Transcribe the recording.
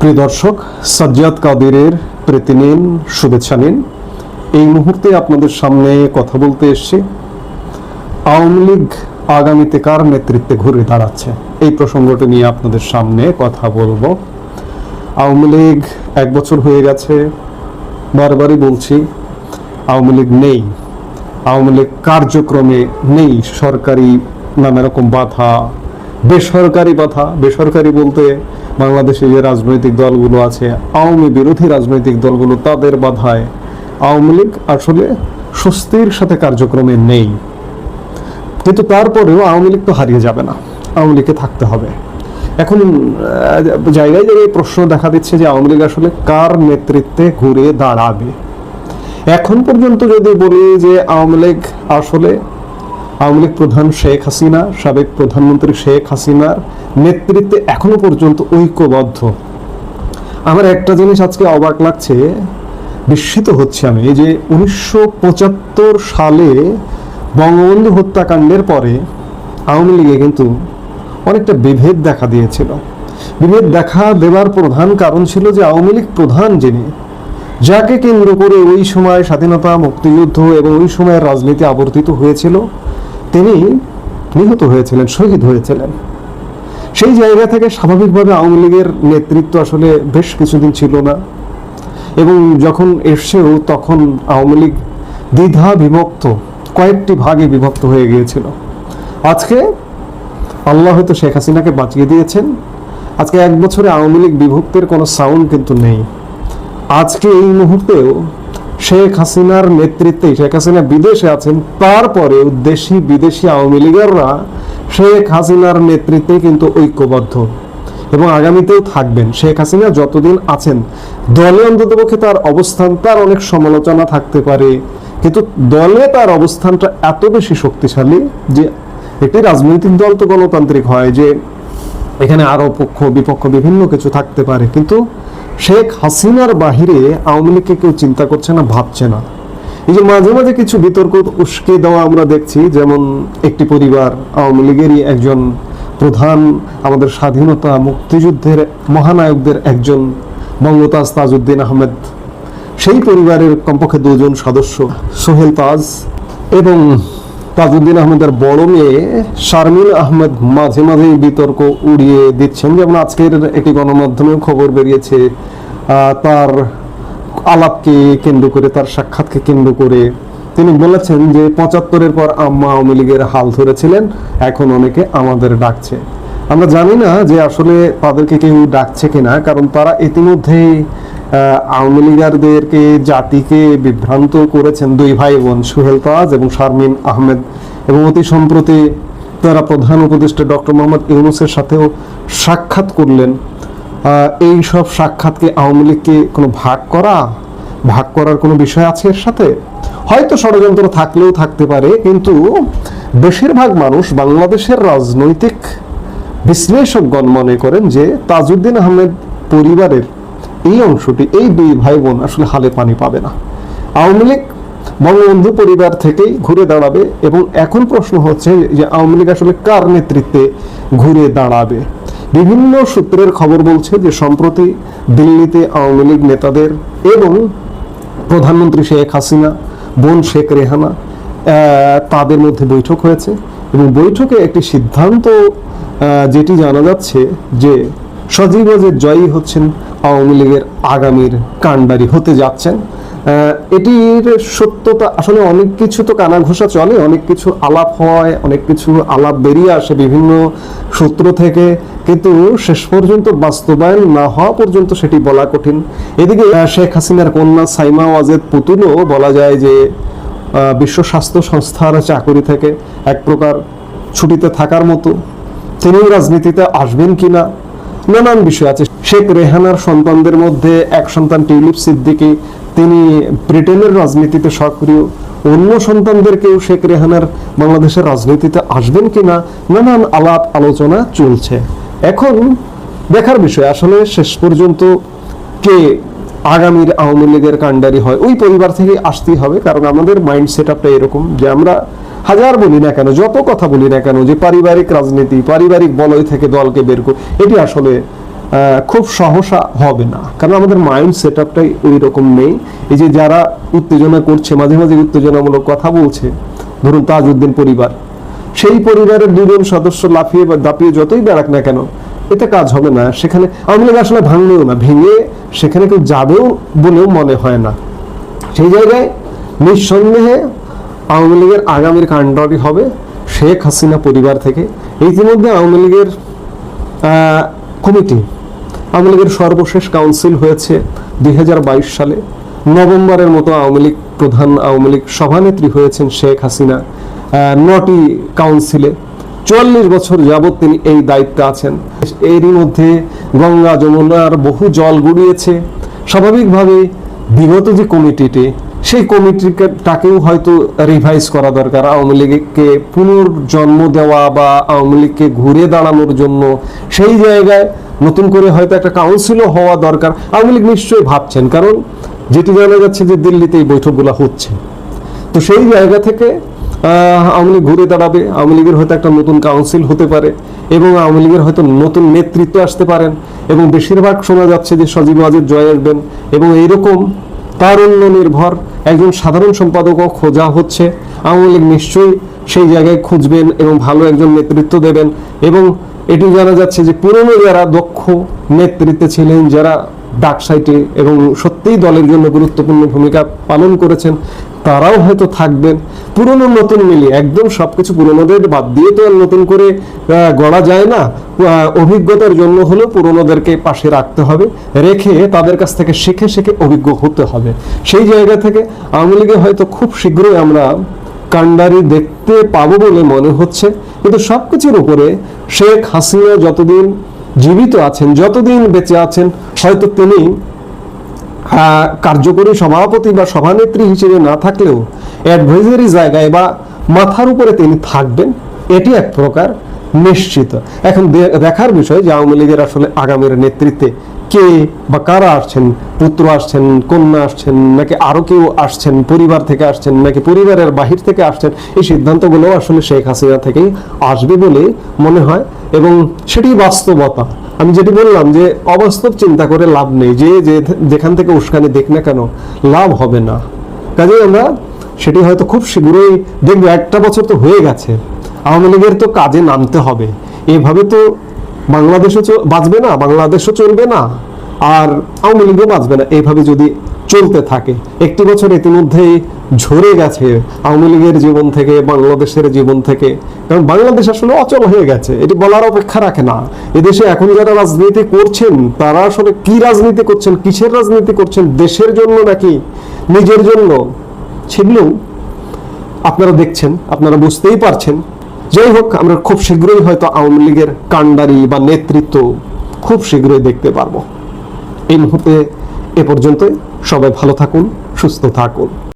প্রিয় দর্শক, সাজ্জাদ কাদেরের প্রীতি নিন, শুভেচ্ছা নিন। এই মুহূর্তে আপনাদের সামনে কথা বলতে এসেছি আওয়ামী লীগ আগামীতে কার নেতৃত্বে ঘুরে দাঁড়াচ্ছে, এই প্রসঙ্গটি নিয়ে আপনাদের সামনে কথা বলবো। আওয়ামী লীগ 1 বছর হয়ে গেছে, বারবারই বলছি আওয়ামী লীগ নেই, আওয়ামী লীগ কার্যক্রমে নেই। সরকারি নানা রকম বাধা, বেসরকারি বাধা, বেসরকারি বলতে বাংলাদেশে যে রাজনৈতিক দলগুলো আছে, আওয়ামী বিরোধী রাজনৈতিক দলগুলো, তাদের বাধায় আওয়ামী লীগ আসলে স্বস্তির সাথে কার্যক্রমে নেই। কিন্তু তারপরেও আওয়ামী লীগ তো হারিয়ে যাবে না, আওয়ামী লীগকে থাকতে হবে। এখন জায়গায় জায়গায় প্রশ্ন দেখা দিচ্ছে যে আওয়ামী লীগ আসলে কার নেতৃত্বে ঘুরে দাঁড়াবে। এখন পর্যন্ত যদি বলি যে আওয়ামী লীগ প্রধান শেখ হাসিনা, সাবেক প্রধানমন্ত্রী শেখ হাসিনার নেতৃত্বে এখনো পর্যন্ত ঐক্যবদ্ধ। আমার একটা জিনিস আজকে অবাক লাগছে, বিস্মিত হচ্ছে আমি, এই যে 1975 সালে বঙ্গবন্ধু হত্যাকাণ্ডের পরে আওয়ামী লীগে কিন্তু অনেকটা বিভেদ দেখা দিয়েছিল। বিভেদ দেখা দেওয়ার প্রধান কারণ ছিল যে আওয়ামী লীগ প্রধান যিনি, যাকে কেন্দ্র করে ওই সময় স্বাধীনতা, মুক্তিযুদ্ধ এবং ওই সময়ের রাজনীতি আবর্তিত হয়েছিল, তিনি নিহত হয়েছিলেন, শহীদ হয়েছিলেন। সেই জায়গা থেকে স্বাভাবিকভাবে আওয়ামী লীগের নেতৃত্ব আসলে বেশ কিছুদিন ছিল না, এবং যখন এসছেও তখন আওয়ামী লীগ দ্বিধা বিভক্ত, কয়েকটি ভাগে বিভক্ত হয়ে গিয়েছিল। আজকে আল্লাহ হয়তো শেখ হাসিনাকে বাঁচিয়ে দিয়েছেন। আজকে 1 বছরে আওয়ামী লীগ বিভক্তের কোনো সাউন্ড কিন্তু নেই। আজকে এই মুহূর্তেও শেখ হাসিনার নেতৃত্বে, শেখ হাসিনা বিদেশে আছেন, তারপরেও দেশি বিদেশি আওয়ামী লীগেররা শেখ হাসিনার নেতৃত্বে কিন্তু ঐক্যবদ্ধ এবং আগামীতেও থাকবেন। শেখ হাসিনা যতদিন আছেন দলে অন্ততপক্ষে তার অবস্থান, তার অনেক সমালোচনা থাকতে পারে, কিন্তু দলে তার অবস্থানটা এত বেশি শক্তিশালী যে একটি রাজনৈতিক দল তো গণতান্ত্রিক হয়, যে এখানে আরো পক্ষ বিপক্ষ বিভিন্ন কিছু থাকতে পারে, কিন্তু শেখ হাসিনার বাহিরে আওয়ামী লীগকে কেউ চিন্তা করছে না, ভাবছে না। এই যে মাঝে মাঝে কিছু বিতর্ক উস্কে দেওয়া আমরা দেখছি, যেমন একটি পরিবার, আওয়ামী লীগেরই একজন প্রধান, আমাদের স্বাধীনতা মুক্তিযুদ্ধের মহানায়কদের একজন বঙ্গতাজ তাজউদ্দিন আহমেদ, সেই পরিবারের কমপক্ষে 2 জন সদস্য, সোহেল তাজ এবং তাজউদ্দিন আহমেদের বড় মেয়ে শারমিন আহমেদ মাঝে মাঝেই বিতর্ক উড়িয়ে দিচ্ছেন। যেমন আজকের একটি গণমাধ্যমেও খবর বেরিয়েছে, তার আলাপকে কেন্দ্র করে, তার সাক্ষাৎকে কেন্দ্র করে তিনি বলেছেন যে 75-এর পর আম্মা আওয়ামী লীগের হাল ধরেছিলেন, এখন অনেকে আমাদের ডাকছে। আমরা জানি না যে আসলে তাদেরকে কেউ ডাকছে কিনা, কারণ তারা ইতিমধ্যেই আওয়ামী লীগারদেরকে, জাতিকে বিভ্রান্ত করেছেন। 2 ভাই বোন, সোহেল তাজ এবং শারমিন আহমেদ, এবং অতি সম্প্রতি তারা প্রধান উপদেষ্টা ডক্টর মোহাম্মদ ইউনূসের সাথেও সাক্ষাৎ করলেন। এই সব সাক্ষাৎকে আওয়ামী লীগকে কোনো ভাগ করার কোনো বিষয় আছে এর সাথে? হয়তো ষড়যন্ত্র থাকলেও থাকতে পারে, কিন্তু বেশিরভাগ মানুষ, বাংলাদেশের রাজনৈতিক বিশ্লেষকগণ মনে করেন যে তাজউদ্দিন আহমেদ পরিবারের এই অংশটি, এই 2 ভাই বোন আসলে হালে পানি পাবে না। আওয়ামী লীগ বঙ্গবন্ধু পরিবার থেকেই ঘুরে দাঁড়াবে, এবং এখন প্রশ্ন হচ্ছে যে আওয়ামী লীগ আসলে কার নেতৃত্বে ঘুরে দাঁড়াবে। বিভিন্ন সূত্রের খবর বলছে যে সম্প্রতি দিল্লিতে আওয়ামী লীগ নেতাদের এবং প্রধানমন্ত্রী শেখ হাসিনা, বোন শেখ রেহানা, তাদের মধ্যে বৈঠক হয়েছে, এবং বৈঠকে একটি সিদ্ধান্ত যেটি জানা যাচ্ছে যে সজীব ওয়াজেদ জয়ী হচ্ছেন, আওয়ামী লীগের আগামীর কাণ্ডারি হতে যাচ্ছেন। এটির সত্যতা আসলে অনেক কিছু তো কানাঘুষা চলে, অনেক কিছু আলাপ হয়, অনেক কিছু আলাপ বেরিয়ে আসে বিভিন্ন সূত্র থেকে, কিন্তু শেষ পর্যন্ত বাস্তবায়ন না হওয়া পর্যন্ত সেটি বলা কঠিন। এদিকে শেখ হাসিনার কন্যা সাইমা ওয়াজেদ পুতুলও বলা যায় যে বিশ্ব স্বাস্থ্য সংস্থার চাকরি থেকে এক প্রকার ছুটিতে থাকার মতো, তিনিও রাজনীতিতে আসবেন কিনা, নানান বিষয় আছে। শেখ রেহানার সন্তানদের মধ্যে এক সন্তান টিউলিপ সিদ্দিকী, তিনি ব্রিটেনের রাজনীতিতে সক্রিয়, অন্য সন্তানদেরকেও শেখ রেহানার বাংলাদেশের রাজনীতিতে আসবেন কিনা, নানান আলাপ আলোচনা চলছে। এখন দেখার বিষয় আসলে শেষ পর্যন্ত কে আগামীর আওয়ামী লীগের কাণ্ডারি হয়। ওই পরিবার থেকে আসতেই হবে, কারণ আমাদের মাইন্ড সেট আপটা এরকম যে আমরা হাজার বলি না কেন, যত কথা বলি না কেন, যে পারিবারিক রাজনীতি, পারিবারিক বলয় থেকে দলকে বের করে, এটি আসলে খুব সহসা হবে না, কারণ আমাদের মাইন্ড সেট আপটাই ওই রকম নেই। এই যে যারা উত্তেজনা করছে, মাঝে মাঝে উত্তেজনামূলক কথা বলছে, ধরুন তাজউদ্দিন পরিবার, সেই পরিবারের দুজন সদস্য লাফিয়ে বা দাপিয়ে যতই বেড়াক না কেন, এতে কাজ হবে না। সেখানে আওয়ামী লীগ আসলে ভাঙলেও না, ভেঙে সেখানে কেউ যাবেও বলেও মনে হয় না। সেই জায়গায় নিঃসন্দেহে আওয়ামী লীগের আগামীর কাণ্ডটি হবে শেখ হাসিনা পরিবার থেকে। ইতিমধ্যে আওয়ামী লীগের কমিটি, আওয়ামী লীগের সর্বশেষ কাউন্সিল হয়েছে 2022 সালে। নভেম্বরের মতো আওয়ামী লীগ প্রধান, আওয়ামী লীগ সভানেত্রী হয়েছেন শেখ হাসিনা 9টি কাউন্সিলে। 44 বছর যাবৎ তিনি এই দায়িত্বে আছেন। এরই মধ্যে গঙ্গা যমুনার বহু জল গড়িয়েছে। স্বাভাবিকভাবে বিগত যে কমিটিটি, সেই কমিটিটাকেও হয়তো রিভাইজ করা দরকার। আওয়ামী লীগকে পুনর্জন্ম দেওয়া বা আওয়ামী লীগকে ঘুরে দাঁড়ানোর জন্য সেই জায়গায় নতুন করে হয়তো একটা কাউন্সিলও হওয়া দরকার। আওয়ামী লীগ নিশ্চয়ই ভাবছেন, কারণ যেটি জানা যাচ্ছে যে দিল্লিতে এই বৈঠকগুলো হচ্ছে। তো সেই জায়গা থেকে আওয়ামী লীগ ঘুরে দাঁড়াবে, আওয়ামী লীগের হয়তো একটা নতুন কাউন্সিল হতে পারে এবং আওয়ামী লীগের হয়তো নতুন নেতৃত্ব আসতে পারেন, এবং বেশিরভাগ শোনা যাচ্ছে যে সজীব ওয়াজেদ জয় আসবেন, এবং এইরকম তারুণ্য নির্ভর একজন সাধারণ সম্পাদকও খোঁজা হচ্ছে। আওয়ামী লীগ নিশ্চয়ই সেই জায়গায় খুঁজবেন এবং ভালো একজন নেতৃত্ব দেবেন। এবং এটি জানা যাচ্ছে যে পুরনো যারা দক্ষ নেতৃত্বে ছিলেন, যারা ডাক সাইটে এবং সত্যিই দলের জন্য গুরুত্বপূর্ণ ভূমিকা পালন করেছেন, তারাও হয়তো থাকবেন। পুরনো নতুন মিলিয়ে একদম সবকিছু পুরনোদের বাদ দিয়ে তো আর নতুন করে গড়া যায় না। অভিজ্ঞতার জন্য হলেও পুরনোদেরকে পাশে রাখতে হবে, রেখে তাদের কাছ থেকে শিখে শিখে অভিজ্ঞ হতে হবে। সেই জায়গা থেকে আওয়ামী লীগে হয়তো খুব শীঘ্রই আমরা কাণ্ডারি দেখতে পাবো বলে মনে হচ্ছে। কিন্তু সবকিছুর উপরে শেখ হাসিনা যতদিন জীবিত আছেন, যতদিন বেঁচে আছেন, হয়তো তিনি কার্যকরী সভাপতি বা সভানেত্রী হিসেবে না থাকলেও অ্যাডভাইজারি জায়গায় বা মাথার উপরে তিনি থাকবেন, এটি এক প্রকার নিশ্চিত। এখন দেখার বিষয় যে আওয়ামী লীগের আসলে আগামীর নেতৃত্বে কে বা কারা আসছেন, পুত্র আসছেন, কন্যা আসছেন, নাকি আরো কেউ আসছেন, পরিবার থেকে আসছেন, নাকি পরিবারের বাহির থেকে আসছেন, এই সিদ্ধান্তগুলো আসলে শেখ হাসিনা থেকেই আসবে বলে মনে হয়। এবং সেটি বাস্তবতা। আমি যেটি বললাম যে অবাস্তব চিন্তা করে লাভ নেই, যে যেখান থেকে উস্কানি দেখ না কেন, লাভ হবে না। কাজেই আমরা সেটি হয়তো খুব শীঘ্রই দেখবো। একটা বছর তো হয়ে গেছে, আওয়ামী লীগের তো কাজে নামতে হবে। এভাবে তো বাংলাদেশও বাঁচবে না, বাংলাদেশও চলবে না, আর আওয়ামী লীগও বাঁচবে না এইভাবে যদি চলতে থাকে। একটি বছর ইতিমধ্যেই ঝরে গেছে আওয়ামী লীগের জীবন থেকে, বাংলাদেশের জীবন থেকে। কারণ বাংলাদেশ আসলে অচল হয়ে গেছে, এটি বলার অপেক্ষা রাখে না। এদেশে এখন যারা রাজনীতি করছেন, তারা আসলে কি রাজনীতি করছেন, কিসের রাজনীতি করছেন, দেশের জন্য নাকি নিজের জন্য, সেগুলো আপনারা দেখছেন, আপনারা বুঝতেই পারছেন। যাই হোক, আমরা খুব শীঘ্রই হয়তো আওয়ামী লীগের কাণ্ডারি বা নেতৃত্ব খুব শীঘ্রই দেখতে পারবো। এই মুহূর্তে এ পর্যন্তই। সবাই ভালো থাকুন, সুস্থ থাকুন।